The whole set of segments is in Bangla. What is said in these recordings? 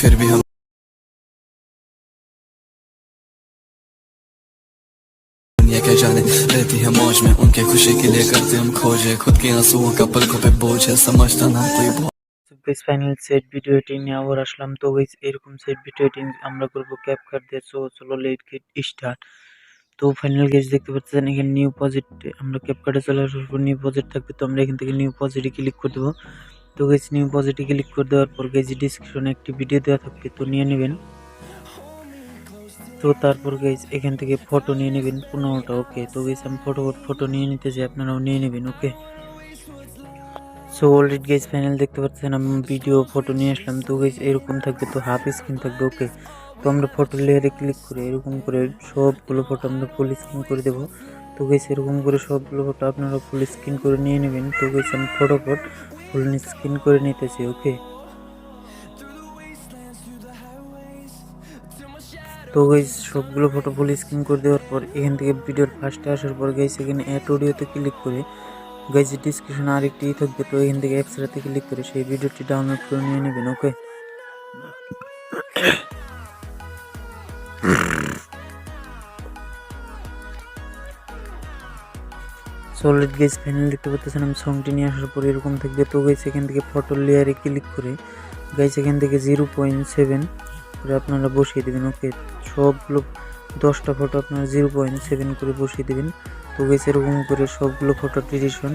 फिर भी हम दुनिया क्या जाने रहती है मौज में, उनके खुशी के लिए करते हम खोजे, खुद के आंसुओं का पलकों पे बोझ है, समझता ना कोई guys final set video editing নিয়ে আবার আসলাম। তো গাইস এরকম সেট ভিডিও এডিটিং আমরা করবো ক্যাপকাট দিয়ে। চলো লেট গেট স্টার্ট। তো ফাইনাল গাইস দেখতে পাচ্ছেন এখানে নিউ প্রজেক্ট, আমরা ক্যাপকাটে চলে আসার পর নিউ প্রজেক্ট থাকবে, তো আমরা এখান থেকে নিউ প্রজেক্টে ক্লিক করে দেবো। তো গাইস নিউ প্রজেক্টে ক্লিক করে দেওয়ার পর গাইস ডিসক্রিপশনে একটি ভিডিও দেওয়া থাকবে, তো নিয়ে নেবেন। তো তারপর গাইস এখান থেকে ফটো নিয়ে নেবেন 15টা। ওকে, তো গাইস আমি ফটো নিয়ে নিতে চাই, আপনারাও নিয়ে নেবেন। ওকে, সো অলরেডি গাইস ফাইনাল দেখতে পাচ্ছেন আমি ভিডিও ফটো নিয়ে আসলাম। তো গাইস এরকম থাকবে, তো হাফ স্ক্রিন থাকবে। ওকে, তো আমরা ফটো লেয়ারে ক্লিক করে এরকম করে সবগুলো ফটো আমরা ফুল স্ক্রিন করে দেবো। তো গাইস এরকম করে সবগুলো ফটো আপনারা ফুল স্ক্রিন করে নিয়ে নেবেন। তো গাইস আমি ফটোফট ফুল স্ক্রিন করে নিতেছি। ওকে, তো গাইস সবগুলো ফটো ফুল স্ক্রিন করে দেওয়ার পর এখান থেকে ভিডিওর ফার্স্টে আসার পর গাইস এখানে অ্যাড অডিওতে ক্লিক করে গাইস ডিসক্রিপশনে আরেকটি থাকবে, তো এখান থেকে অ্যাপসটাতে ক্লিক করে সেই ভিডিওটি ডাউনলোড করে নিয়ে নেবেন। ওকে, সলিড গাইস ফাইনাল দেখতে পাচ্ছেন আমি সংটি নিয়ে আসার পর এরকম থাকবে। তো গাইস এখান থেকে ফটো লেয়ারে ক্লিক করে গাইস এখান থেকে 0.7 করে আপনারা বসিয়ে দেবেন। ওকে, সবগুলো 10টা ফটো আপনারা 0.7 করে বসিয়ে দেবেন। তো গাইস এরকম করে সবগুলো ফটো ডিউরেশন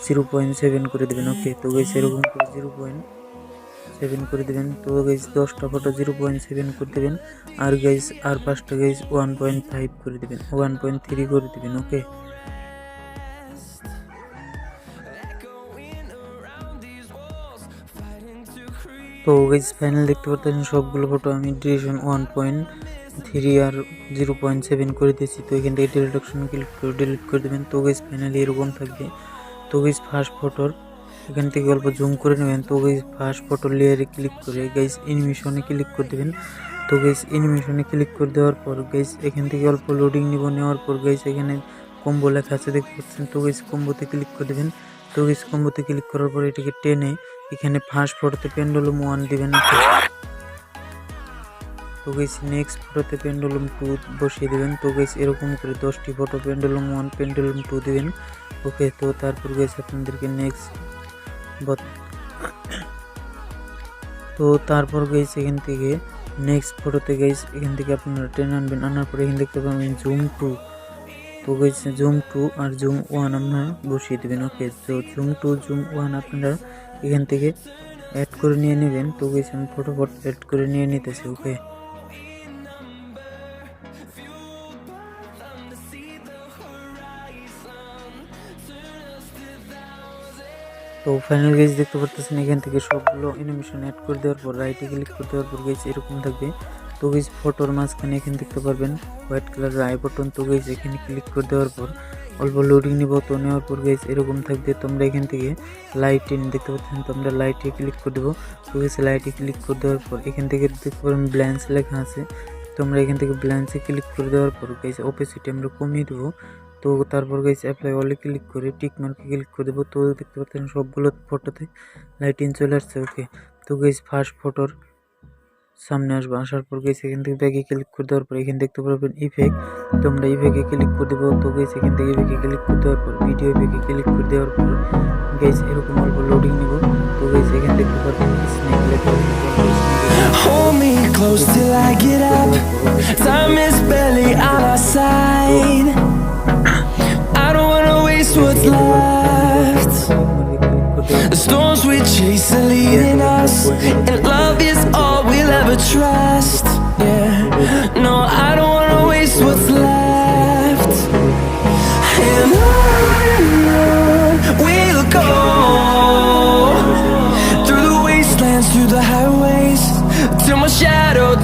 0.7 করে দেবেন। ওকে, তো গাইস এরকম করে 0.7 করে দেবেন। তো গাইস 10টা ফটো 0.7 করে দেবেন, আর গাইস আর 5টা গাইস 1.5 করে দেবেন, 1.3 করে দেবেন। ওকে, তো গাইস ফাইনাল দেখতে পাচ্ছেন সবগুলো ফটো আমি ডিউরেশন 1.3 আর 0.7 করে দিয়েছি। তো এখান থেকে ডিলিট অপশনে ক্লিক করে ডিলিট করে দেবেন। তো গাইস ফাইনালি এরকম থাকবে। তো গাইস ফার্স্ট ফটোর এখান থেকে অল্প জুম করে নেবেন। তো গাইস ফার্স্ট ফটো লেয়ারে ক্লিক করে গাইস অ্যানিমেশনে ক্লিক করে দেবেন। তো গাইস অ্যানিমেশনে ক্লিক করে দেওয়ার পর গাইস এখান থেকে অল্প লোডিং নেওয়ার পর গাইস এখানে কম্বো লেখা আছে দেখতে পাচ্ছেন। তো গাইস কম্বোতে ক্লিক করে দেবেন। তো গাইস কম্বোতে ক্লিক করার পর এটাকে টেনে এখানে ফার্স্ট ফটোতে পেন্ডুলাম 1 দিবেন। তো গাইস নেক্সট ফটোতে পেন্ডুলাম 2 বসিয়ে দিবেন। তো গাইস এরকম করে 10টি ফটো পেন্ডুলাম 1 পেন্ডুলাম 2 দিবেন। ওকে, তো তারপর গাইস আপনাদেরকে তো তারপর গাইস এখান থেকে নেক্সট ফটোতে গাইস এখান থেকে আপনারা টেনে আনবেন, আনার পরে এখানে দেখতে পাবেন জুম 2। তো গাইস জুম 2 আর জুম 1 আপনারা বসিয়ে দেবেন। ওকে, তো জুম 2 জুম 1 আপনারা এখান থেকে অ্যাড করে নিয়ে নেবেন। তো গাইস আমি ফটোফট অ্যাড করে নিয়ে নিতেছি। ওকে, তো ফাইনাল গাইস দেখতে পাচ্ছেন এখান থেকে সবগুলো অ্যানিমেশন অ্যাড করে দেওয়ার পর রাইটে ক্লিক করে দেওয়ার পর গাইস এরকম থাকবে। তো গাইস ফটোর মাঝখানে এখানে দেখতে পারবেন হোয়াইট কালারের আই বাটন। তো গাইস এখানে ক্লিক করে দেওয়ার পর অল্প লোডিং নিব, তো নেওয়ার পর গাইস এরকম থাকবে। তোমরা এখান থেকে লাইটে দেখতে পাচ্ছেন, তো আমরা লাইটে ক্লিক করে দেবো। তো গাইস লাইটে ক্লিক করে দেওয়ার পর এখান থেকে দেখতে পারবেন ব্ল্যান্স লেখা আছে, তোমরা এখান থেকে ব্ল্যান্সে ক্লিক করে দেওয়ার পর গাইস অপেসিটি আমরা কমিয়ে দেবো। তো তারপর গাইস অ্যাপ্লাই অলে ক্লিক করে টিক মার্কে ক্লিক করে দেবো। তো দেখতে পাচ্ছেন সবগুলো ফটোতে লাইটিং চলে আসছে। ওকে, তো গাইস ফার্স্ট ফটোর সামনে আসবো, আসার পর গাইস এখান থেকে ব্যাগে ক্লিক করে দেওয়ার পর এখানে দেখতে পারবেন ইফেক্ট, তো আমরা ইফেক্টে ক্লিক করে দেবো। তো গাইস এখান থেকে ইফেক্টে ক্লিক করে দেওয়ার পর ভিডিও ইফেক্টে ক্লিক করে দেওয়ার পর গাইস এরকম অল্প লোডিং নিব। তো গাইস এখানে দেখতে পারবেন স্নেক লেখা আছে, Hold me close till I get up. Time is barely on our side. I don't wanna waste what's left. The storms we chase are leading us, and love is all we'll ever trust. Yeah, no, I don't wanna waste what's left. And